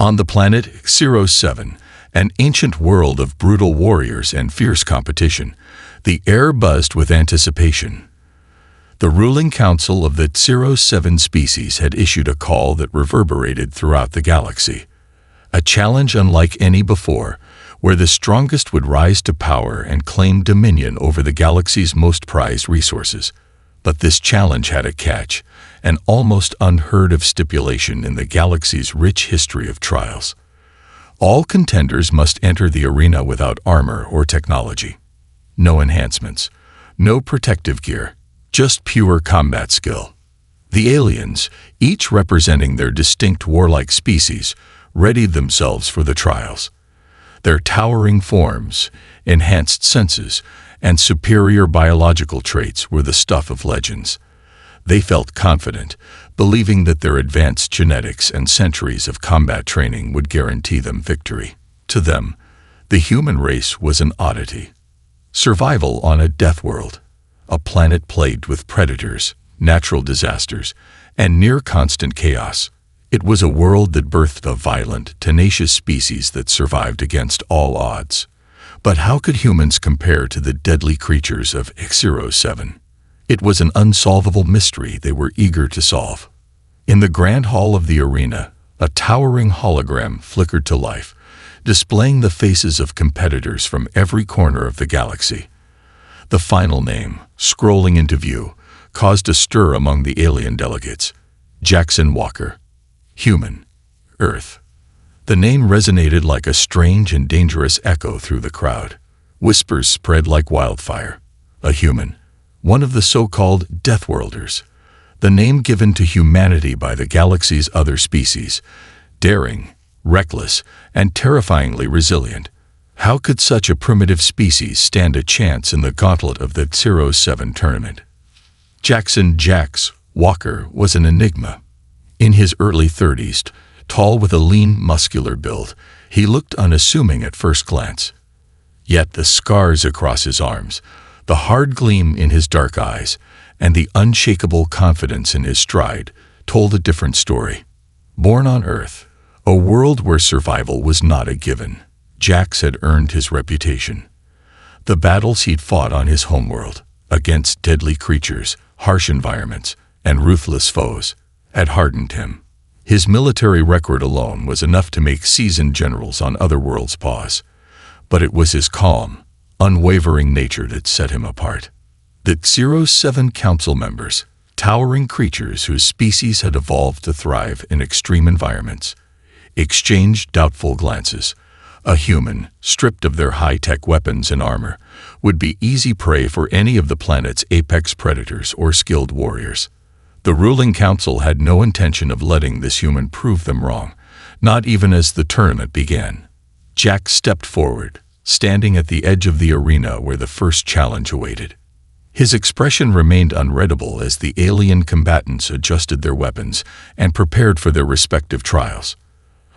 On the planet Xero-7, an ancient world of brutal warriors and fierce competition, the air buzzed with anticipation. The ruling council of the Xero-7 species had issued a call that reverberated throughout the galaxy. A challenge unlike any before, where the strongest would rise to power and claim dominion over the galaxy's most prized resources. But this challenge had a catch, an almost unheard-of stipulation in the galaxy's rich history of trials. All contenders must enter the arena without armor or technology. No enhancements, no protective gear, just pure combat skill. The aliens, each representing their distinct warlike species, readied themselves for the trials. Their towering forms, enhanced senses, and superior biological traits were the stuff of legends. They felt confident, believing that their advanced genetics and centuries of combat training would guarantee them victory. To them, the human race was an oddity. Survival on a death world, a planet plagued with predators, natural disasters, and near-constant chaos. It was a world that birthed a violent, tenacious species that survived against all odds. But how could humans compare to the deadly creatures of Xero-7? It was an unsolvable mystery they were eager to solve. In the grand hall of the arena, a towering hologram flickered to life, displaying the faces of competitors from every corner of the galaxy. The final name, scrolling into view, caused a stir among the alien delegates. Jackson Walker. Human. Earth. The name resonated like a strange and dangerous echo through the crowd. Whispers spread like wildfire. A human. One of the so-called Deathworlders. The name given to humanity by the galaxy's other species. Daring, reckless, and terrifyingly resilient. How could such a primitive species stand a chance in the gauntlet of the Xero-7 tournament? Jackson Jax Walker was an enigma. In his early 30s, tall with a lean, muscular build, he looked unassuming at first glance. Yet the scars across his arms, the hard gleam in his dark eyes, and the unshakable confidence in his stride told a different story. Born on Earth, a world where survival was not a given, Jax had earned his reputation. The battles he'd fought on his homeworld, against deadly creatures, harsh environments, and ruthless foes, had hardened him. His military record alone was enough to make seasoned generals on other worlds pause. But it was his calm, unwavering nature that set him apart. The Xero-7 council members, towering creatures whose species had evolved to thrive in extreme environments, exchanged doubtful glances. A human, stripped of their high-tech weapons and armor, would be easy prey for any of the planet's apex predators or skilled warriors. The ruling council had no intention of letting this human prove them wrong, not even as the tournament began. Jack stepped forward, standing at the edge of the arena where the first challenge awaited. His expression remained unreadable as the alien combatants adjusted their weapons and prepared for their respective trials.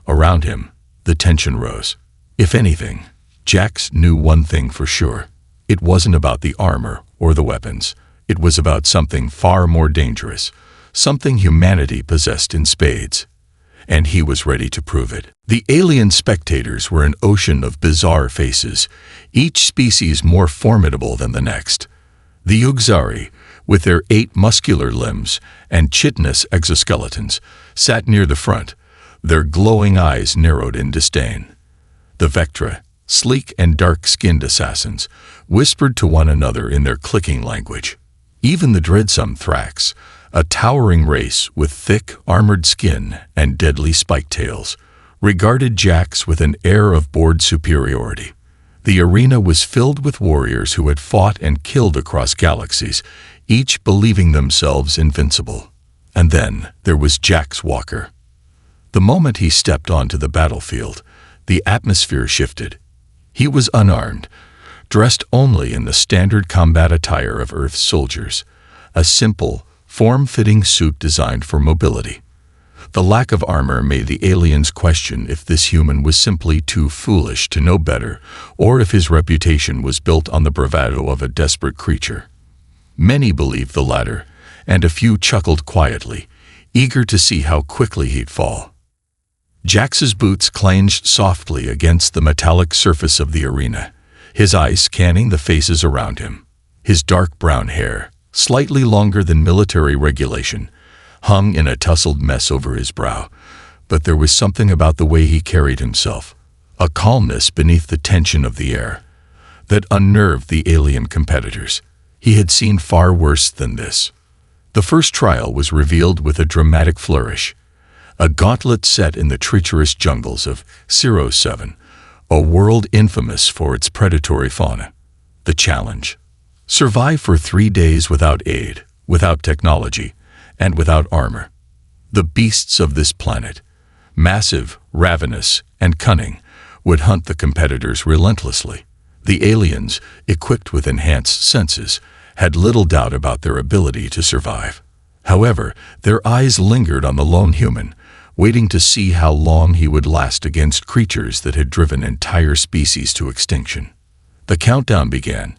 Around him, the tension rose. If anything, Jax knew one thing for sure. It wasn't about the armor or the weapons. It was about something far more dangerous, something humanity possessed in spades. And he was ready to prove it. The alien spectators were an ocean of bizarre faces, each species more formidable than the next. The Uxari, with their 8 muscular limbs and chitinous exoskeletons, sat near the front, their glowing eyes narrowed in disdain. The Vectra, sleek and dark-skinned assassins, whispered to one another in their clicking language. Even the dreadsome Thrax, a towering race with thick, armored skin and deadly spike tails, regarded Jax with an air of bored superiority. The arena was filled with warriors who had fought and killed across galaxies, each believing themselves invincible. And then there was Jax Walker. The moment he stepped onto the battlefield, the atmosphere shifted. He was unarmed, dressed only in the standard combat attire of Earth's soldiers, a simple, form-fitting suit designed for mobility. The lack of armor made the aliens question if this human was simply too foolish to know better, or if his reputation was built on the bravado of a desperate creature. Many believed the latter, and a few chuckled quietly, eager to see how quickly he'd fall. Jax's boots clanged softly against the metallic surface of the arena, his eyes scanning the faces around him. His dark brown hair, slightly longer than military regulation, hung in a tousled mess over his brow, but there was something about the way he carried himself, a calmness beneath the tension of the air, that unnerved the alien competitors. He had seen far worse than this. The first trial was revealed with a dramatic flourish, a gauntlet set in the treacherous jungles of Zero-7, a world infamous for its predatory fauna. The challenge: survive for 3 days without aid, without technology, and without armor. The beasts of this planet, massive, ravenous, and cunning, would hunt the competitors relentlessly. The aliens, equipped with enhanced senses, had little doubt about their ability to survive. However, their eyes lingered on the lone human, waiting to see how long he would last against creatures that had driven entire species to extinction. The countdown began,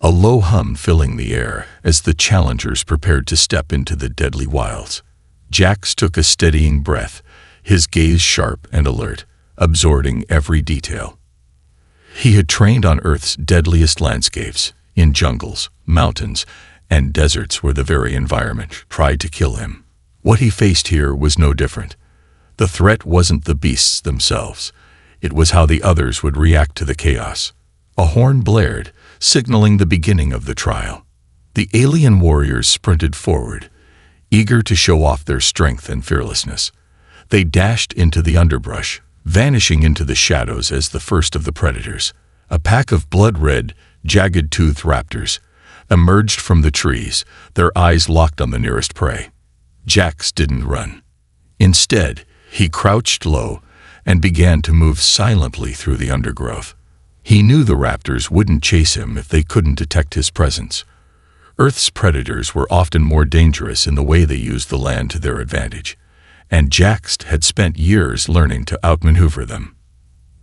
a low hum filling the air as the challengers prepared to step into the deadly wilds. Jax took a steadying breath, his gaze sharp and alert, absorbing every detail. He had trained on Earth's deadliest landscapes, in jungles, mountains, and deserts where the very environment tried to kill him. What he faced here was no different. The threat wasn't the beasts themselves. It was how the others would react to the chaos. A horn blared, signaling the beginning of the trial. The alien warriors sprinted forward, eager to show off their strength and fearlessness. They dashed into the underbrush, vanishing into the shadows as the first of the predators. A pack of blood-red, jagged-toothed raptors emerged from the trees, their eyes locked on the nearest prey. Jax didn't run. Instead, he crouched low and began to move silently through the undergrowth. He knew the raptors wouldn't chase him if they couldn't detect his presence. Earth's predators were often more dangerous in the way they used the land to their advantage, and Jax had spent years learning to outmaneuver them.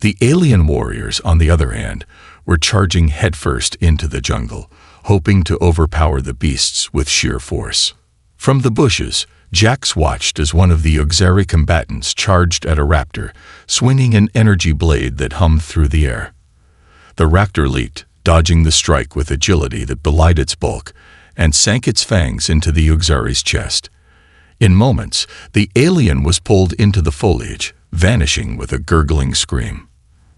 The alien warriors, on the other hand, were charging headfirst into the jungle, hoping to overpower the beasts with sheer force. From the bushes, Jax watched as one of the auxiliary combatants charged at a raptor, swinging an energy blade that hummed through the air. The raptor leaped, dodging the strike with agility that belied its bulk, and sank its fangs into the auxiliary's chest. In moments, the alien was pulled into the foliage, vanishing with a gurgling scream.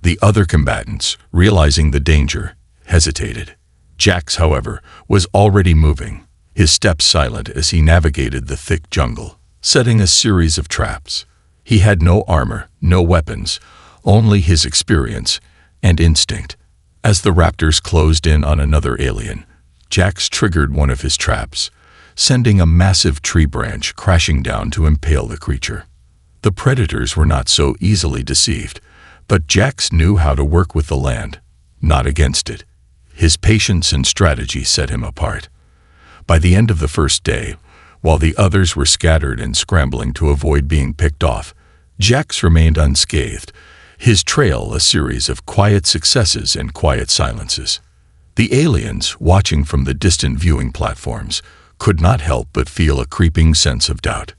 The other combatants, realizing the danger, hesitated. Jax, however, was already moving, his steps silent as he navigated the thick jungle, setting a series of traps. He had no armor, no weapons, only his experience and instinct. As the raptors closed in on another alien, Jax triggered one of his traps, sending a massive tree branch crashing down to impale the creature. The predators were not so easily deceived, but Jax knew how to work with the land, not against it. His patience and strategy set him apart. By the end of the first day, while the others were scattered and scrambling to avoid being picked off, Jax remained unscathed, his trail a series of quiet successes and quiet silences. The aliens, watching from the distant viewing platforms, could not help but feel a creeping sense of doubt.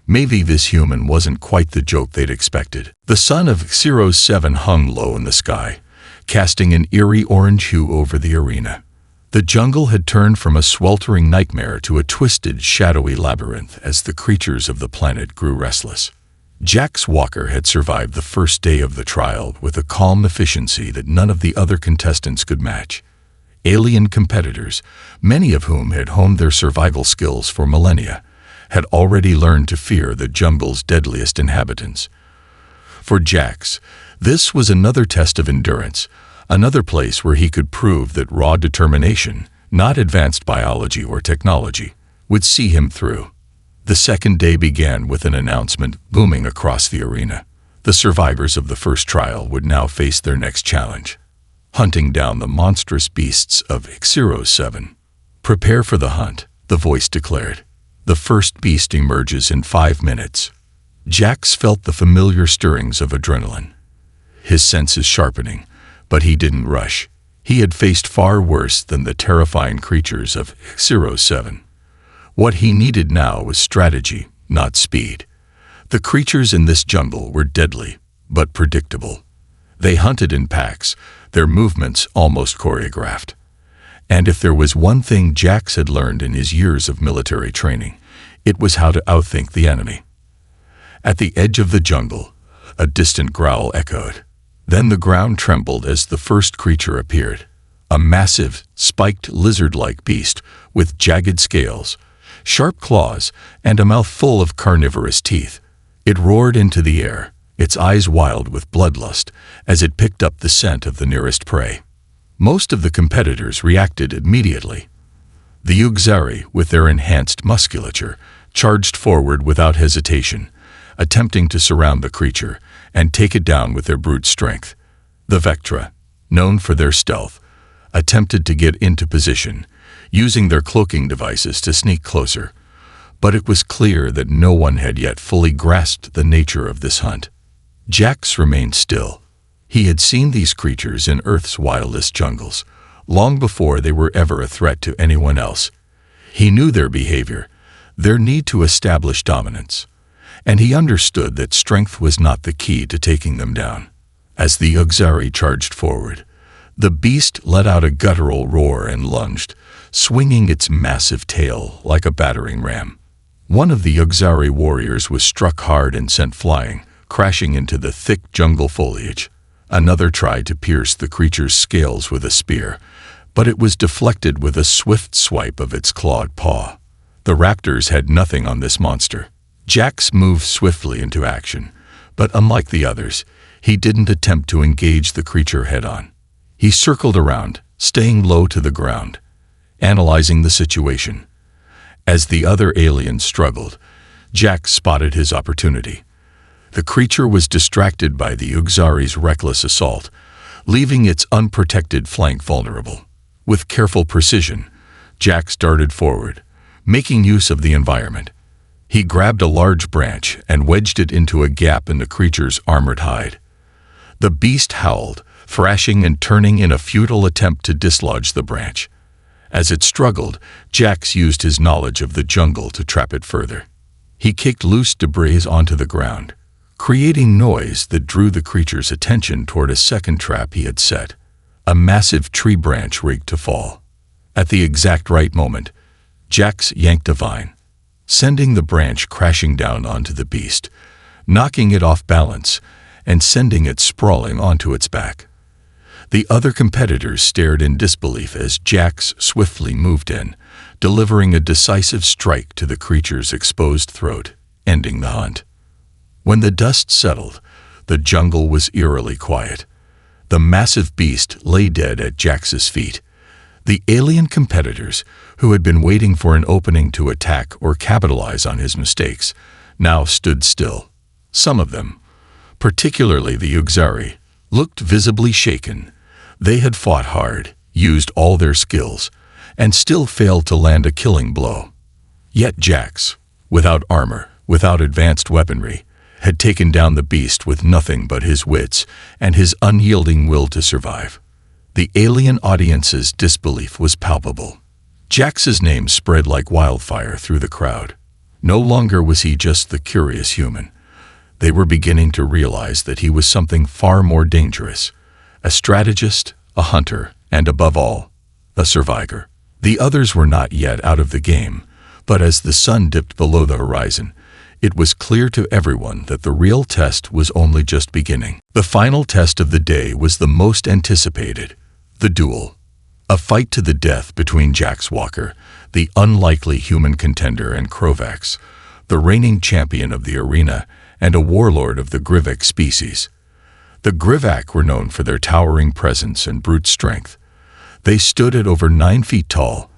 Maybe this human wasn't quite the joke they'd expected. The sun of Zero-7 hung low in the sky, casting an eerie orange hue over the arena. The jungle had turned from a sweltering nightmare to a twisted, shadowy labyrinth as the creatures of the planet grew restless. Jax Walker had survived the first day of the trial with a calm efficiency that none of the other contestants could match. Alien competitors, many of whom had honed their survival skills for millennia, had already learned to fear the jungle's deadliest inhabitants. For Jax, this was another test of endurance, another place where he could prove that raw determination, not advanced biology or technology, would see him through. The second day began with an announcement booming across the arena. The survivors of the first trial would now face their next challenge: hunting down the monstrous beasts of Zero-7. "Prepare for the hunt," the voice declared. "The first beast emerges in 5 minutes." Jax felt the familiar stirrings of adrenaline, his senses sharpening, but he didn't rush. He had faced far worse than the terrifying creatures of Zero-7. What he needed now was strategy, not speed. The creatures in this jungle were deadly, but predictable. They hunted in packs, their movements almost choreographed. And if there was one thing Jax had learned in his years of military training, it was how to outthink the enemy. At the edge of the jungle, a distant growl echoed. Then the ground trembled as the first creature appeared. A massive, spiked lizard-like beast with jagged scales, sharp claws, and a mouth full of carnivorous teeth. It roared into the air, its eyes wild with bloodlust, as it picked up the scent of the nearest prey. Most of the competitors reacted immediately. The Uxari, with their enhanced musculature, charged forward without hesitation, attempting to surround the creature and take it down with their brute strength. The Vectra, known for their stealth, attempted to get into position, using their cloaking devices to sneak closer. But it was clear that no one had yet fully grasped the nature of this hunt. Jax remained still. He had seen these creatures in Earth's wildest jungles, long before they were ever a threat to anyone else. He knew their behavior, their need to establish dominance, and he understood that strength was not the key to taking them down. As the Uxari charged forward, the beast let out a guttural roar and lunged, swinging its massive tail like a battering ram. One of the Uxari warriors was struck hard and sent flying, crashing into the thick jungle foliage. Another tried to pierce the creature's scales with a spear, but it was deflected with a swift swipe of its clawed paw. The raptors had nothing on this monster. Jax moved swiftly into action, but unlike the others, he didn't attempt to engage the creature head-on. He circled around, staying low to the ground, analyzing the situation. As the other aliens struggled, Jax spotted his opportunity. The creature was distracted by the Uxari's reckless assault, leaving its unprotected flank vulnerable. With careful precision, Jax darted forward, making use of the environment. He grabbed a large branch and wedged it into a gap in the creature's armored hide. The beast howled, thrashing and turning in a futile attempt to dislodge the branch. As it struggled, Jax used his knowledge of the jungle to trap it further. He kicked loose debris onto the ground, creating noise that drew the creature's attention toward a second trap he had set. A massive tree branch rigged to fall. At the exact right moment, Jax yanked a vine, sending the branch crashing down onto the beast, knocking it off balance and sending it sprawling onto its back. The other competitors stared in disbelief as Jax swiftly moved in, delivering a decisive strike to the creature's exposed throat, ending the hunt. When the dust settled, the jungle was eerily quiet. The massive beast lay dead at Jax's feet. The alien competitors, who had been waiting for an opening to attack or capitalize on his mistakes, now stood still. Some of them, particularly the Uxari, looked visibly shaken. They had fought hard, used all their skills, and still failed to land a killing blow. Yet Jax, without armor, without advanced weaponry, had taken down the beast with nothing but his wits and his unyielding will to survive. The alien audience's disbelief was palpable. Jax's name spread like wildfire through the crowd. No longer was he just the curious human. They were beginning to realize that he was something far more dangerous. A strategist, a hunter, and above all, a survivor. The others were not yet out of the game, but as the sun dipped below the horizon, it was clear to everyone that the real test was only just beginning. The final test of the day was the most anticipated, the duel. A fight to the death between Jax Walker, the unlikely human contender, and Krovax, the reigning champion of the arena and a warlord of the Grivak species. The Grivak were known for their towering presence and brute strength. They stood at over 9 feet tall,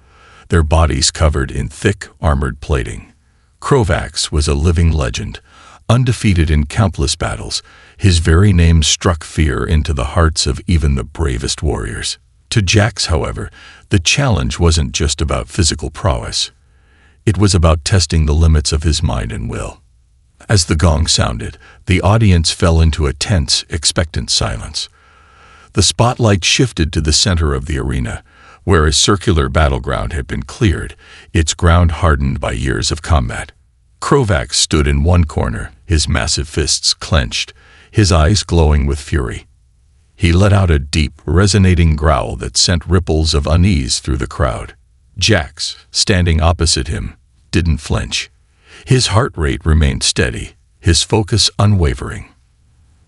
their bodies covered in thick, armored plating. Krovax was a living legend, undefeated in countless battles. His very name struck fear into the hearts of even the bravest warriors. To Jax, however, the challenge wasn't just about physical prowess. It was about testing the limits of his mind and will. As the gong sounded, the audience fell into a tense, expectant silence. The spotlight shifted to the center of the arena, where a circular battleground had been cleared, its ground hardened by years of combat. Krovax stood in one corner, his massive fists clenched, his eyes glowing with fury. He let out a deep, resonating growl that sent ripples of unease through the crowd. Jax, standing opposite him, didn't flinch. His heart rate remained steady, his focus unwavering.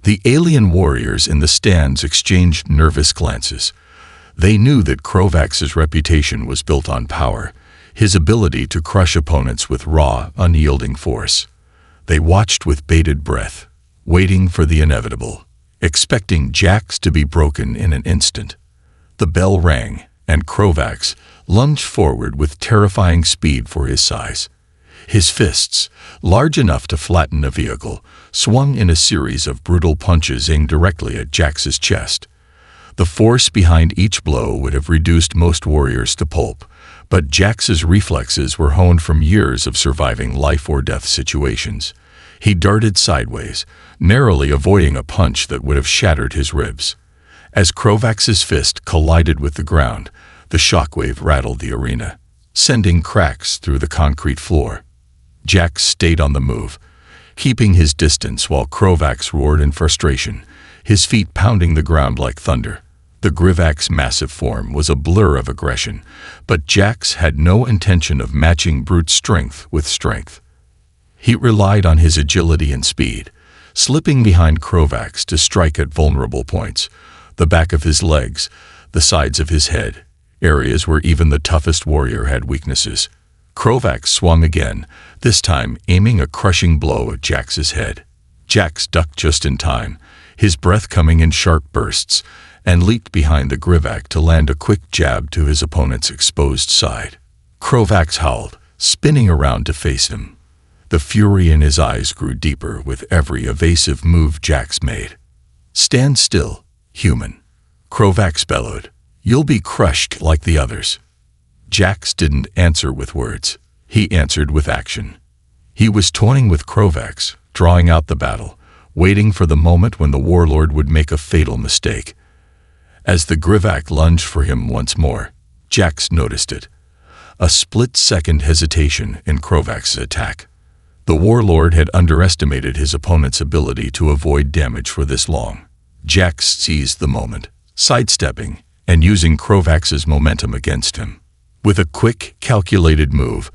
The alien warriors in the stands exchanged nervous glances. They knew that Krovax's reputation was built on power, his ability to crush opponents with raw, unyielding force. They watched with bated breath, waiting for the inevitable, expecting Jax to be broken in an instant. The bell rang, and Krovax lunged forward with terrifying speed for his size. His fists, large enough to flatten a vehicle, swung in a series of brutal punches aimed directly at Jax's chest. The force behind each blow would have reduced most warriors to pulp, but Jax's reflexes were honed from years of surviving life-or-death situations. He darted sideways, narrowly avoiding a punch that would have shattered his ribs. As Krovax's fist collided with the ground, the shockwave rattled the arena, sending cracks through the concrete floor. Jax stayed on the move, keeping his distance while Krovax roared in frustration, his feet pounding the ground like thunder. The Grivak's massive form was a blur of aggression, but Jax had no intention of matching brute strength with strength. He relied on his agility and speed, slipping behind Krovax to strike at vulnerable points, the back of his legs, the sides of his head, areas where even the toughest warrior had weaknesses. Krovax swung again, this time aiming a crushing blow at Jax's head. Jax ducked just in time, his breath coming in sharp bursts, and leaped behind the Grivak to land a quick jab to his opponent's exposed side. Krovax howled, spinning around to face him. The fury in his eyes grew deeper with every evasive move Jax made. "Stand still, human," Krovax bellowed. "You'll be crushed like the others." Jax didn't answer with words. He answered with action. He was toying with Krovax, drawing out the battle, waiting for the moment when the warlord would make a fatal mistake. As the Grivak lunged for him once more, Jax noticed it. A split-second hesitation in Krovax's attack. The warlord had underestimated his opponent's ability to avoid damage for this long. Jax seized the moment, sidestepping and using Krovax's momentum against him. With a quick, calculated move,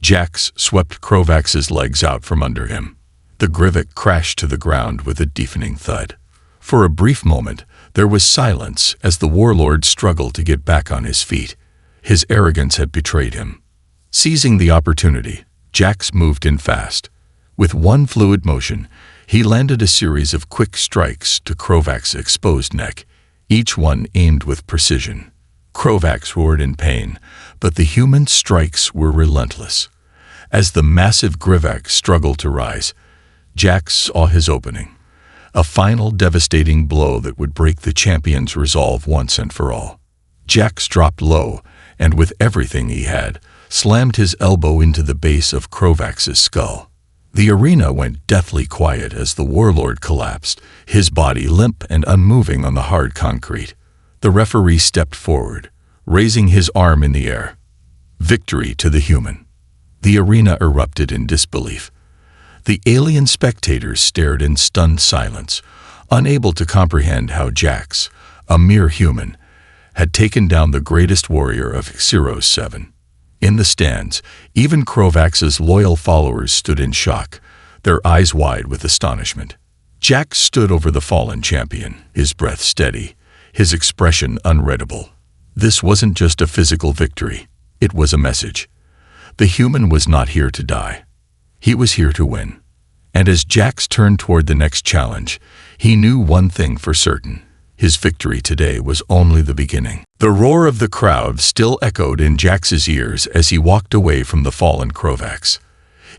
Jax swept Krovax's legs out from under him. The Grivak crashed to the ground with a deafening thud. For a brief moment, there was silence as the warlord struggled to get back on his feet. His arrogance had betrayed him. Seizing the opportunity, Jax moved in fast. With one fluid motion, he landed a series of quick strikes to Krovax's exposed neck, each one aimed with precision. Krovax roared in pain, but the human strikes were relentless. As the massive Grivak struggled to rise, Jax saw his opening. A final devastating blow that would break the champion's resolve once and for all. Jax dropped low, and with everything he had, slammed his elbow into the base of Krovax's skull. The arena went deathly quiet as the warlord collapsed, his body limp and unmoving on the hard concrete. The referee stepped forward, raising his arm in the air. Victory to the human. The arena erupted in disbelief. The alien spectators stared in stunned silence, unable to comprehend how Jax, a mere human, had taken down the greatest warrior of Heroes 7. In the stands, even Krovax's loyal followers stood in shock, their eyes wide with astonishment. Jax stood over the fallen champion, his breath steady, his expression unreadable. This wasn't just a physical victory, it was a message. The human was not here to die. He was here to win. And as Jax turned toward the next challenge, he knew one thing for certain. His victory today was only the beginning. The roar of the crowd still echoed in Jax's ears as he walked away from the fallen Krovax.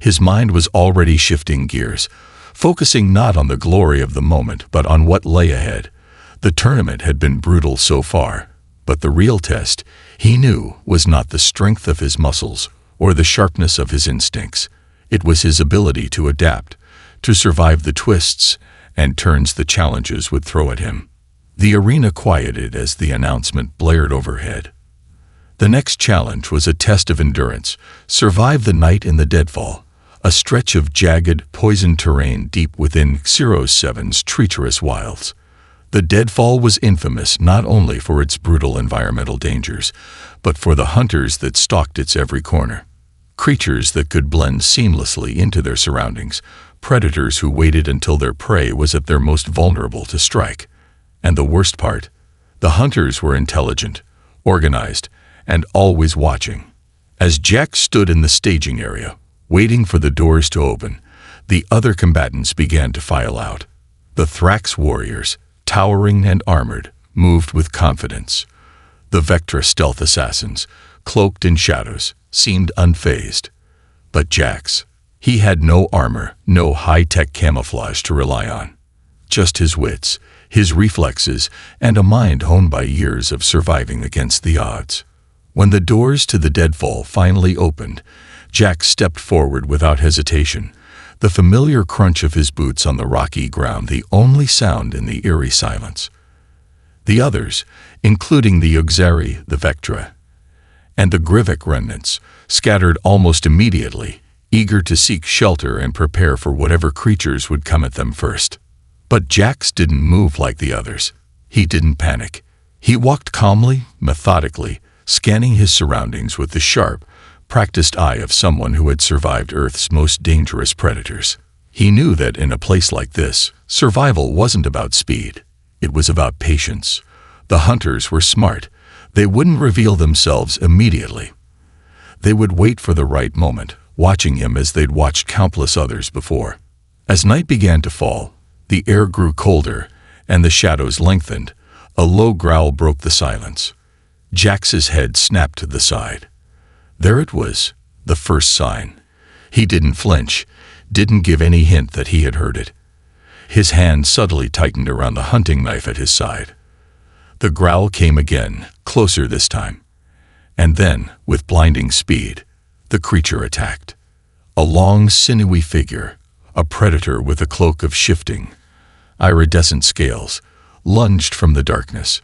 His mind was already shifting gears, focusing not on the glory of the moment but on what lay ahead. The tournament had been brutal so far, but the real test, he knew, was not the strength of his muscles or the sharpness of his instincts. It was his ability to adapt, to survive the twists and turns the challenges would throw at him. The arena quieted as the announcement blared overhead. The next challenge was a test of endurance. Survive the night in the deadfall, a stretch of jagged, poisoned terrain deep within Xero-7's treacherous wilds. The deadfall was infamous not only for its brutal environmental dangers, but for the hunters that stalked its every corner. Creatures that could blend seamlessly into their surroundings, predators who waited until their prey was at their most vulnerable to strike. And the worst part, the hunters were intelligent, organized, and always watching. As Jack stood in the staging area, waiting for the doors to open, the other combatants began to file out. The Thrax warriors, towering and armored, moved with confidence. The Vectra stealth assassins, cloaked in shadows, seemed unfazed. But Jax, he had no armor, no high-tech camouflage to rely on. Just his wits, his reflexes, and a mind honed by years of surviving against the odds. When the doors to the deadfall finally opened, Jax stepped forward without hesitation, the familiar crunch of his boots on the rocky ground the only sound in the eerie silence. The others, including the Uxari, the Vectra, and the Grivik remnants, scattered almost immediately, eager to seek shelter and prepare for whatever creatures would come at them first. But Jax didn't move like the others. He didn't panic. He walked calmly, methodically, scanning his surroundings with the sharp, practiced eye of someone who had survived Earth's most dangerous predators. He knew that in a place like this, survival wasn't about speed. It was about patience. The hunters were smart. They wouldn't reveal themselves immediately. They would wait for the right moment, watching him as they'd watched countless others before. As night began to fall, the air grew colder, and the shadows lengthened. A low growl broke the silence. Jax's head snapped to the side. There it was, the first sign. He didn't flinch, didn't give any hint that he had heard it. His hand subtly tightened around the hunting knife at his side. The growl came again, closer this time. And then, with blinding speed, the creature attacked. A long, sinewy figure, a predator with a cloak of shifting, iridescent scales, lunged from the darkness.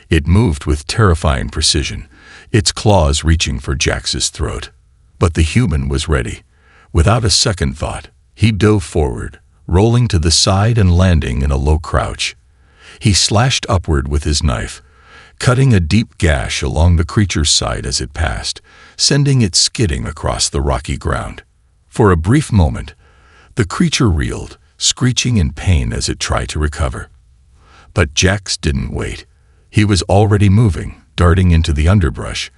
It moved with terrifying precision, its claws reaching for Jax's throat. But the human was ready. Without a second thought, he dove forward, rolling to the side and landing in a low crouch. He slashed upward with his knife, cutting a deep gash along the creature's side as it passed, sending it skidding across the rocky ground. For a brief moment, the creature reeled, screeching in pain as it tried to recover. But Jax didn't wait. He was already moving, darting into the underbrush,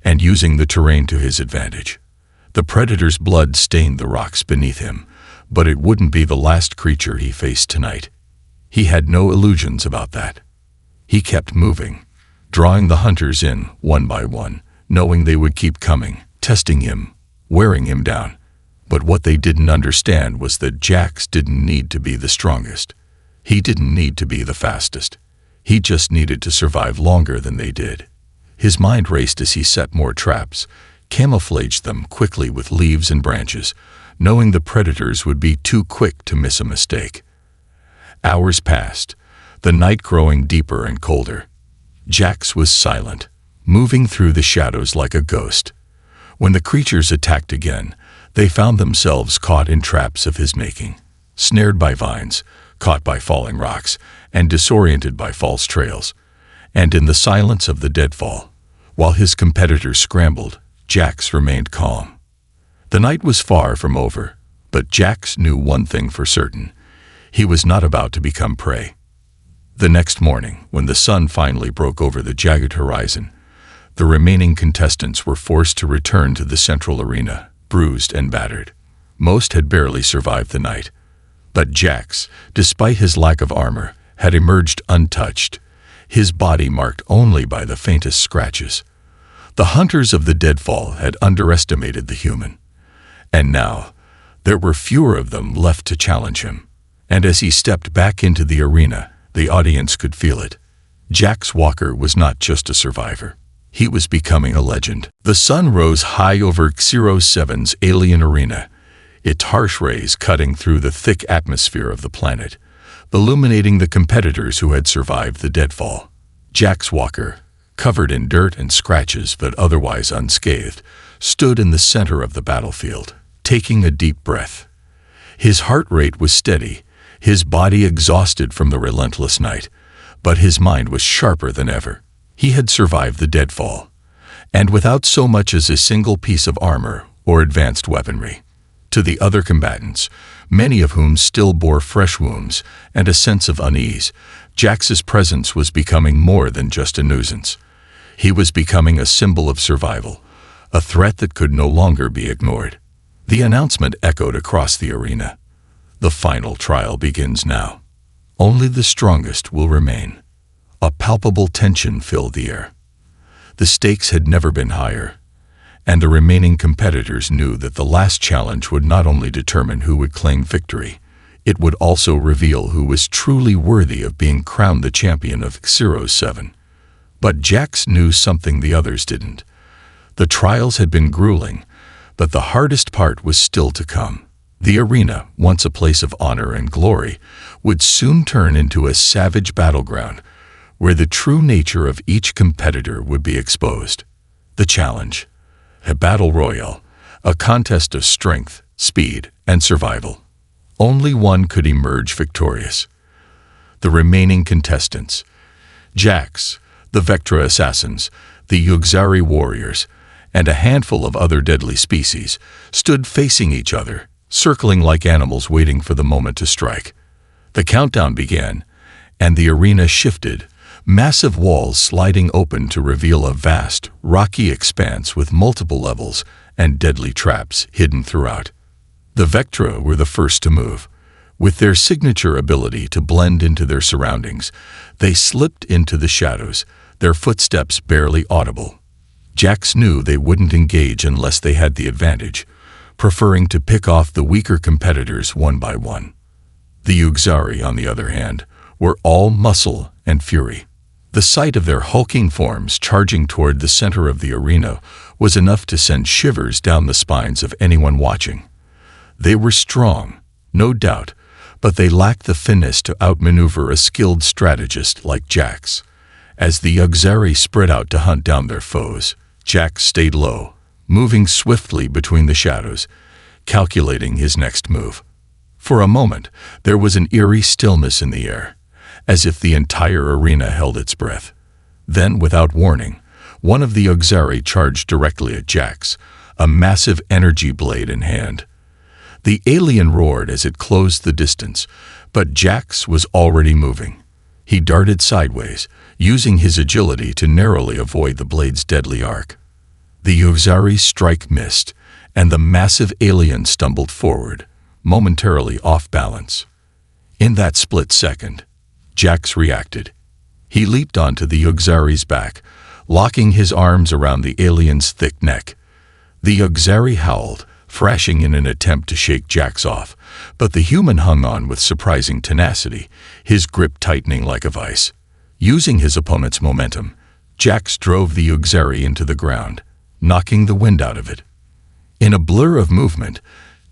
and using the terrain to his advantage. The predator's blood stained the rocks beneath him, but it wouldn't be the last creature he faced tonight. He had no illusions about that. He kept moving, drawing the hunters in, one by one, knowing they would keep coming, testing him, wearing him down. But what they didn't understand was that Jax didn't need to be the strongest. He didn't need to be the fastest. He just needed to survive longer than they did. His mind raced as he set more traps, camouflaged them quickly with leaves and branches, knowing the predators would be too quick to miss a mistake. Hours passed, the night growing deeper and colder. Jax was silent, moving through the shadows like a ghost. When the creatures attacked again, they found themselves caught in traps of his making, snared by vines, caught by falling rocks, and disoriented by false trails. And in the silence of the deadfall, while his competitors scrambled, Jax remained calm. The night was far from over, but Jax knew one thing for certain. He was not about to become prey. The next morning, when the sun finally broke over the jagged horizon, the remaining contestants were forced to return to the central arena, bruised and battered. Most had barely survived the night. But Jax, despite his lack of armor, had emerged untouched, his body marked only by the faintest scratches. The hunters of the deadfall had underestimated the human. And now, there were fewer of them left to challenge him. And as he stepped back into the arena, the audience could feel it. Jax Walker was not just a survivor. He was becoming a legend. The sun rose high over Xero-7's alien arena, its harsh rays cutting through the thick atmosphere of the planet, illuminating the competitors who had survived the deadfall. Jax Walker, covered in dirt and scratches but otherwise unscathed, stood in the center of the battlefield, taking a deep breath. His heart rate was steady, his body exhausted from the relentless night, but his mind was sharper than ever. He had survived the deadfall, and without so much as a single piece of armor or advanced weaponry. To the other combatants, many of whom still bore fresh wounds and a sense of unease, Jax's presence was becoming more than just a nuisance. He was becoming a symbol of survival, a threat that could no longer be ignored. The announcement echoed across the arena. The final trial begins now. Only the strongest will remain. A palpable tension filled the air. The stakes had never been higher, and the remaining competitors knew that the last challenge would not only determine who would claim victory, it would also reveal who was truly worthy of being crowned the champion of HFY. But Jax knew something the others didn't. The trials had been grueling, but the hardest part was still to come. The arena, once a place of honor and glory, would soon turn into a savage battleground where the true nature of each competitor would be exposed. The challenge, a battle royale, a contest of strength, speed, and survival. Only one could emerge victorious. The remaining contestants, Jax, the Vectra assassins, the Yugzari warriors, and a handful of other deadly species, stood facing each other, circling like animals waiting for the moment to strike. The countdown began, and the arena shifted, massive walls sliding open to reveal a vast, rocky expanse with multiple levels and deadly traps hidden throughout. The Vectra were the first to move. With their signature ability to blend into their surroundings, they slipped into the shadows, their footsteps barely audible. Jax knew they wouldn't engage unless they had the advantage, preferring to pick off the weaker competitors one by one. The Yugzari, on the other hand, were all muscle and fury. The sight of their hulking forms charging toward the center of the arena was enough to send shivers down the spines of anyone watching. They were strong, no doubt, but they lacked the finesse to outmaneuver a skilled strategist like Jax. As the Yugzari spread out to hunt down their foes, Jax stayed low, moving swiftly between the shadows, calculating his next move. For a moment, there was an eerie stillness in the air, as if the entire arena held its breath. Then, without warning, one of the Yugzari charged directly at Jax, a massive energy blade in hand. The alien roared as it closed the distance, but Jax was already moving. He darted sideways, using his agility to narrowly avoid the blade's deadly arc. The Yugzari's strike missed, and the massive alien stumbled forward, momentarily off balance. In that split second, Jax reacted. He leaped onto the Yugzari's back, locking his arms around the alien's thick neck. The Yugzari howled, thrashing in an attempt to shake Jax off, but the human hung on with surprising tenacity, his grip tightening like a vice. Using his opponent's momentum, Jax drove the Yugzari into the ground, knocking the wind out of it. In a blur of movement,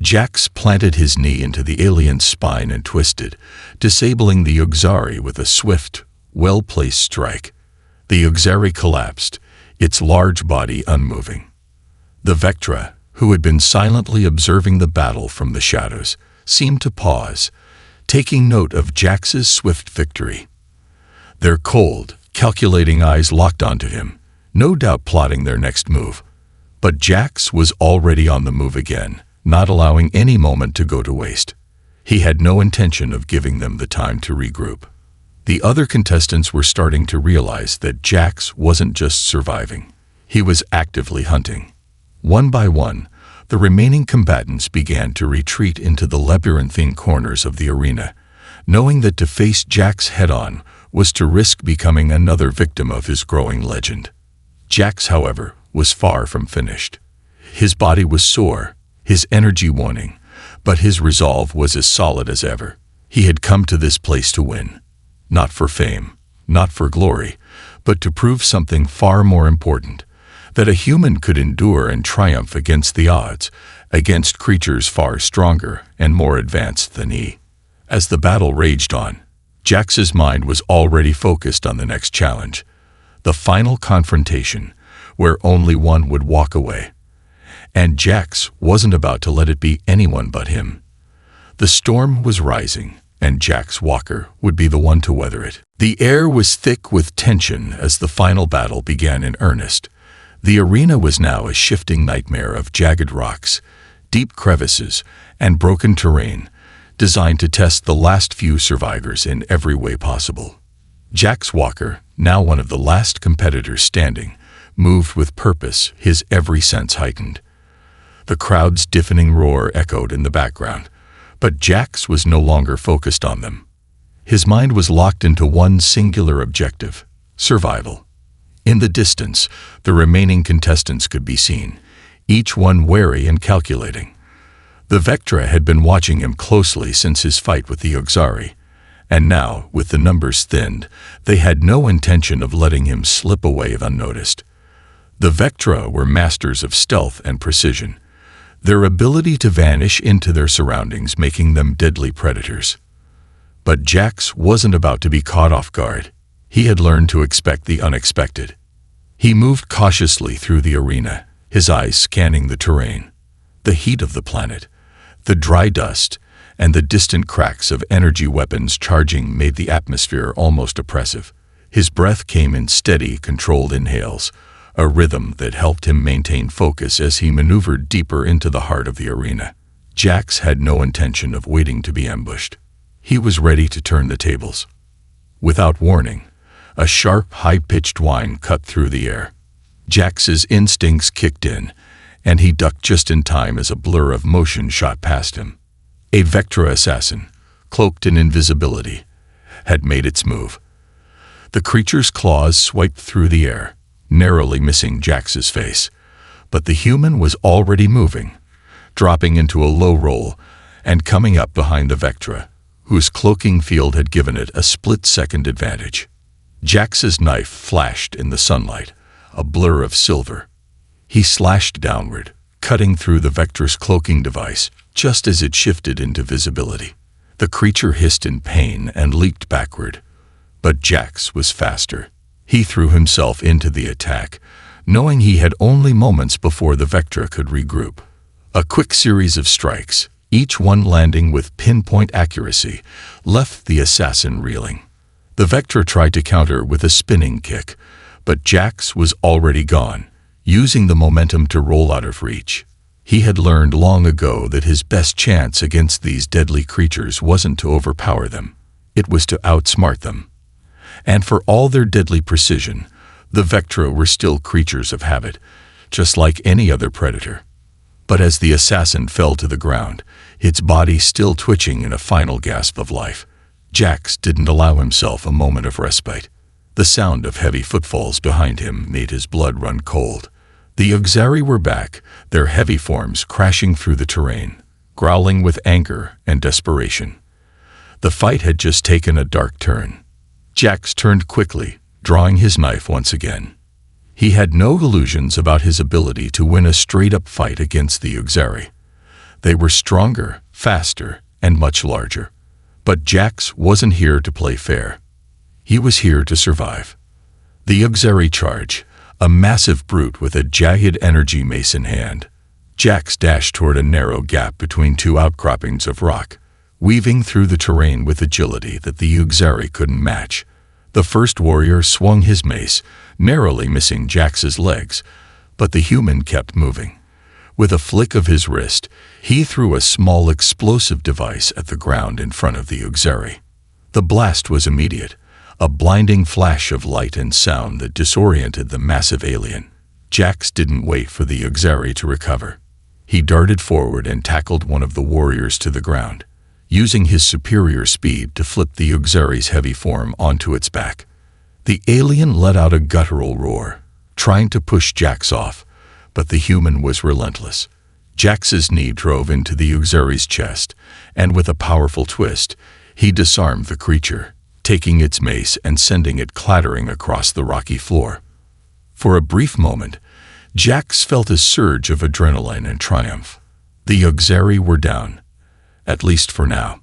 Jax planted his knee into the alien's spine and twisted, disabling the Yugzari with a swift, well-placed strike. The Yugzari collapsed, its large body unmoving. The Vectra, who had been silently observing the battle from the shadows, seemed to pause, taking note of Jax's swift victory. Their cold, calculating eyes locked onto him, no doubt plotting their next move. But Jax was already on the move again, not allowing any moment to go to waste. He had no intention of giving them the time to regroup. The other contestants were starting to realize that Jax wasn't just surviving. He was actively hunting. One by one, the remaining combatants began to retreat into the labyrinthine corners of the arena, knowing that to face Jax head-on was to risk becoming another victim of his growing legend. Jax, however, was far from finished. His body was sore, his energy waning, but his resolve was as solid as ever. He had come to this place to win, not for fame, not for glory, but to prove something far more important, that a human could endure and triumph against the odds, against creatures far stronger and more advanced than he. As the battle raged on, Jax's mind was already focused on the next challenge, the final confrontation, where only one would walk away. and Jax wasn't about to let it be anyone but him. The storm was rising, and Jax Walker would be the one to weather it. The air was thick with tension as the final battle began in earnest. The arena was now a shifting nightmare of jagged rocks, deep crevices, and broken terrain, designed to test the last few survivors in every way possible. Jax Walker, now one of the last competitors standing, moved with purpose, his every sense heightened. The crowd's deafening roar echoed in the background, but Jax was no longer focused on them. His mind was locked into one singular objective: survival. In the distance, the remaining contestants could be seen, each one wary and calculating. The Vectra had been watching him closely since his fight with the Auxari, and now, with the numbers thinned, they had no intention of letting him slip away unnoticed. The Vectra were masters of stealth and precision, their ability to vanish into their surroundings making them deadly predators. But Jax wasn't about to be caught off guard. He had learned to expect the unexpected. He moved cautiously through the arena, his eyes scanning the terrain. The heat of the planet, the dry dust, and the distant cracks of energy weapons charging made the atmosphere almost oppressive. His breath came in steady, controlled inhales, a rhythm that helped him maintain focus as he maneuvered deeper into the heart of the arena. Jax had no intention of waiting to be ambushed. He was ready to turn the tables. Without warning, a sharp, high-pitched whine cut through the air. Jax's instincts kicked in, and he ducked just in time as a blur of motion shot past him. A Vectra assassin, cloaked in invisibility, had made its move. The creature's claws swiped through the air, narrowly missing Jax's face, but the human was already moving, dropping into a low roll and coming up behind the Vectra, whose cloaking field had given it a split-second advantage. Jax's knife flashed in the sunlight, a blur of silver. He slashed downward, cutting through the Vectra's cloaking device just as it shifted into visibility. The creature hissed in pain and leaped backward, but Jax was faster. He threw himself into the attack, knowing he had only moments before the Vectra could regroup. A quick series of strikes, each one landing with pinpoint accuracy, left the assassin reeling. The Vectra tried to counter with a spinning kick, but Jax was already gone, using the momentum to roll out of reach. He had learned long ago that his best chance against these deadly creatures wasn't to overpower them, it was to outsmart them. And for all their deadly precision, the Vectra were still creatures of habit, just like any other predator. But as the assassin fell to the ground, its body still twitching in a final gasp of life, Jax didn't allow himself a moment of respite. The sound of heavy footfalls behind him made his blood run cold. The Auxari were back, their heavy forms crashing through the terrain, growling with anger and desperation. The fight had just taken a dark turn. Jax turned quickly, drawing his knife once again. He had no illusions about his ability to win a straight-up fight against the Auxari. They were stronger, faster, and much larger. But Jax wasn't here to play fair. He was here to survive. The Auxari charge, a massive brute with a jagged energy mace in hand. Jax dashed toward a narrow gap between two outcroppings of rock, weaving through the terrain with agility that the Auxari couldn't match. The first warrior swung his mace, narrowly missing Jax's legs, but the human kept moving. With a flick of his wrist, he threw a small explosive device at the ground in front of the Auxari. The blast was immediate, a blinding flash of light and sound that disoriented the massive alien. Jax didn't wait for the Auxari to recover. He darted forward and tackled one of the warriors to the ground, using his superior speed to flip the Auxari's heavy form onto its back. The alien let out a guttural roar, trying to push Jax off, but the human was relentless. Jax's knee drove into the Auxari's chest, and with a powerful twist, he disarmed the creature, taking its mace and sending it clattering across the rocky floor. For a brief moment, Jax felt a surge of adrenaline and triumph. The Auxari were down, at least for now,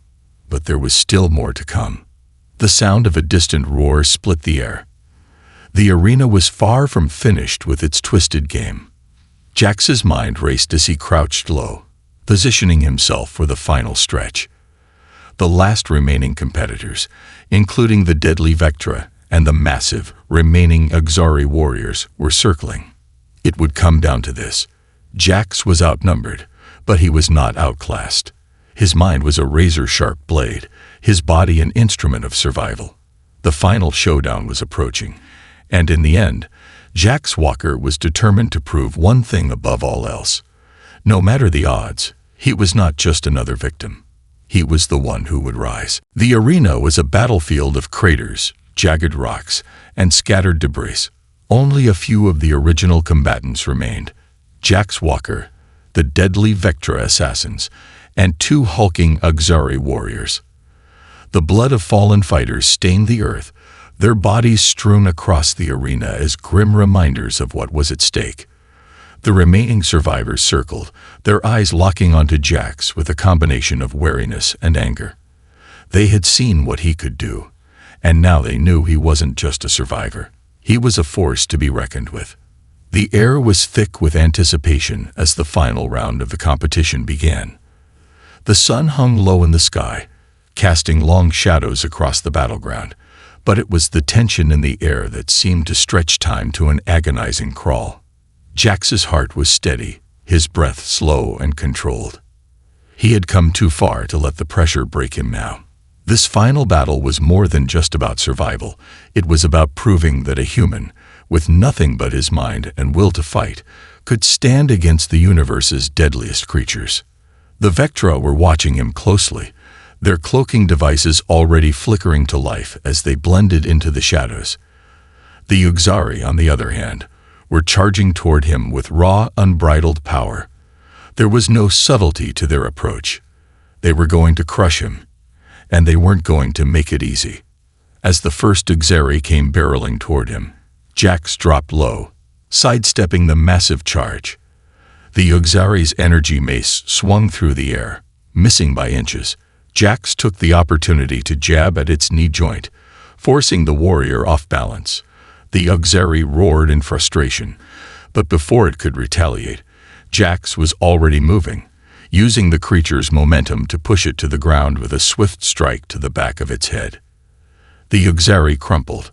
but there was still more to come. The sound of a distant roar split the air. The arena was far from finished with its twisted game. Jax's mind raced as he crouched low, positioning himself for the final stretch. The last remaining competitors, including the deadly Vectra and the massive remaining Auxari warriors, were circling. It would come down to this. Jax was outnumbered, but he was not outclassed. His mind was a razor-sharp blade, his body an instrument of survival. The final showdown was approaching, and in the end, Jax Walker was determined to prove one thing above all else. No matter the odds, he was not just another victim. He was the one who would rise. The arena was a battlefield of craters, jagged rocks, and scattered debris. Only a few of the original combatants remained: Jax Walker, the deadly Vectra assassins, and 2 hulking Auxari warriors. The blood of fallen fighters stained the earth, their bodies strewn across the arena as grim reminders of what was at stake. The remaining survivors circled, their eyes locking onto Jax with a combination of wariness and anger. They had seen what he could do, and now they knew he wasn't just a survivor. He was a force to be reckoned with. The air was thick with anticipation as the final round of the competition began. The sun hung low in the sky, casting long shadows across the battleground, but it was the tension in the air that seemed to stretch time to an agonizing crawl. Jax's heart was steady, his breath slow and controlled. He had come too far to let the pressure break him now. This final battle was more than just about survival. It was about proving that a human, with nothing but his mind and will to fight, could stand against the universe's deadliest creatures. The Vectra were watching him closely, their cloaking devices already flickering to life as they blended into the shadows. The Auxari, on the other hand, were charging toward him with raw, unbridled power. There was no subtlety to their approach. They were going to crush him, and they weren't going to make it easy. As the first Auxari came barreling toward him, Jax dropped low, sidestepping the massive charge. The Auxari's energy mace swung through the air, missing by inches. Jax took the opportunity to jab at its knee joint, forcing the warrior off balance. The Auxari roared in frustration, but before it could retaliate, Jax was already moving, using the creature's momentum to push it to the ground with a swift strike to the back of its head. The Auxari crumpled,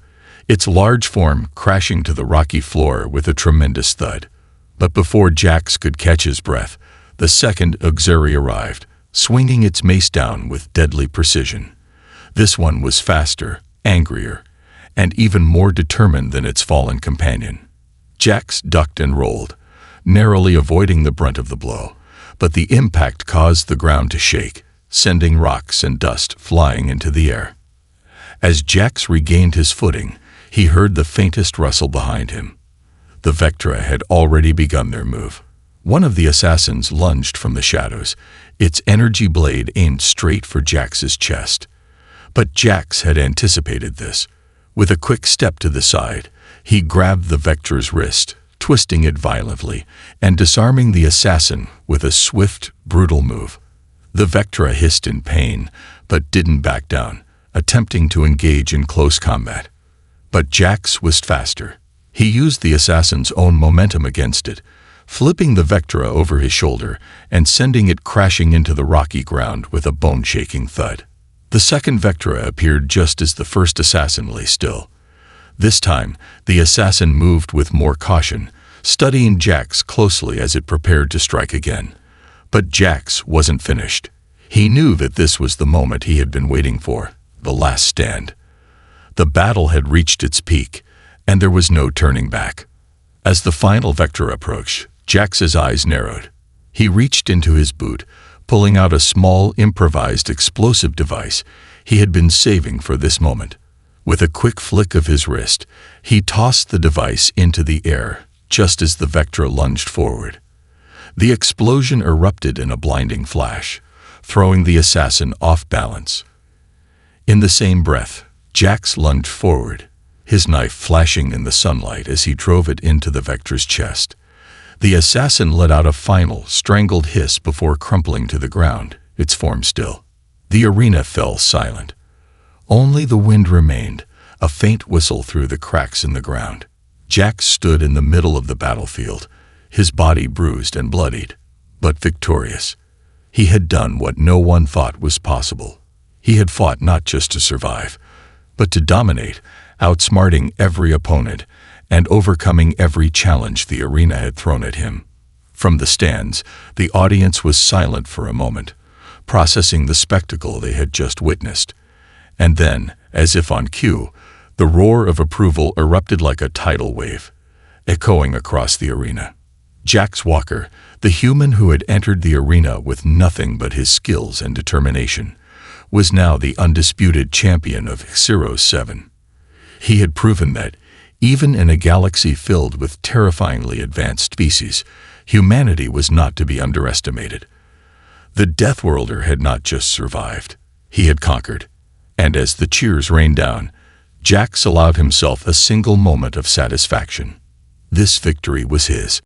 its large form crashing to the rocky floor with a tremendous thud. But before Jax could catch his breath, the second Auxari arrived, swinging its mace down with deadly precision. This one was faster, angrier, and even more determined than its fallen companion. Jax ducked and rolled, narrowly avoiding the brunt of the blow, but the impact caused the ground to shake, sending rocks and dust flying into the air. As Jax regained his footing, he heard the faintest rustle behind him. The Vectra had already begun their move. One of the assassins lunged from the shadows, its energy blade aimed straight for Jax's chest. But Jax had anticipated this. With a quick step to the side, he grabbed the Vectra's wrist, twisting it violently, and disarming the assassin with a swift, brutal move. The Vectra hissed in pain, but didn't back down, attempting to engage in close combat. But Jax was faster. He used the assassin's own momentum against it, flipping the Vectra over his shoulder and sending it crashing into the rocky ground with a bone-shaking thud. The second Vectra appeared just as the first assassin lay still. This time, the assassin moved with more caution, studying Jax closely as it prepared to strike again. But Jax wasn't finished. He knew that this was the moment he had been waiting for, the last stand. The battle had reached its peak, and there was no turning back. As the final Vectra approached, Jax's eyes narrowed. He reached into his boot, pulling out a small, improvised explosive device he had been saving for this moment. With a quick flick of his wrist, he tossed the device into the air, just as the Vectra lunged forward. The explosion erupted in a blinding flash, throwing the assassin off balance. In the same breath, Jax lunged forward, his knife flashing in the sunlight as he drove it into the Vectra's chest. The assassin let out a final, strangled hiss before crumpling to the ground, its form still. The arena fell silent. Only the wind remained, a faint whistle through the cracks in the ground. Jax stood in the middle of the battlefield, his body bruised and bloodied, but victorious. He had done what no one thought was possible. He had fought not just to survive, but to dominate, outsmarting every opponent and overcoming every challenge the arena had thrown at him. From the stands, the audience was silent for a moment, processing the spectacle they had just witnessed. And then, as if on cue, the roar of approval erupted like a tidal wave, echoing across the arena. Jax Walker, the human who had entered the arena with nothing but his skills and determination, was now the undisputed champion of HFY. He had proven that, even in a galaxy filled with terrifyingly advanced species, humanity was not to be underestimated. The Deathworlder had not just survived, he had conquered. And as the cheers rained down, Jax allowed himself a single moment of satisfaction. This victory was his.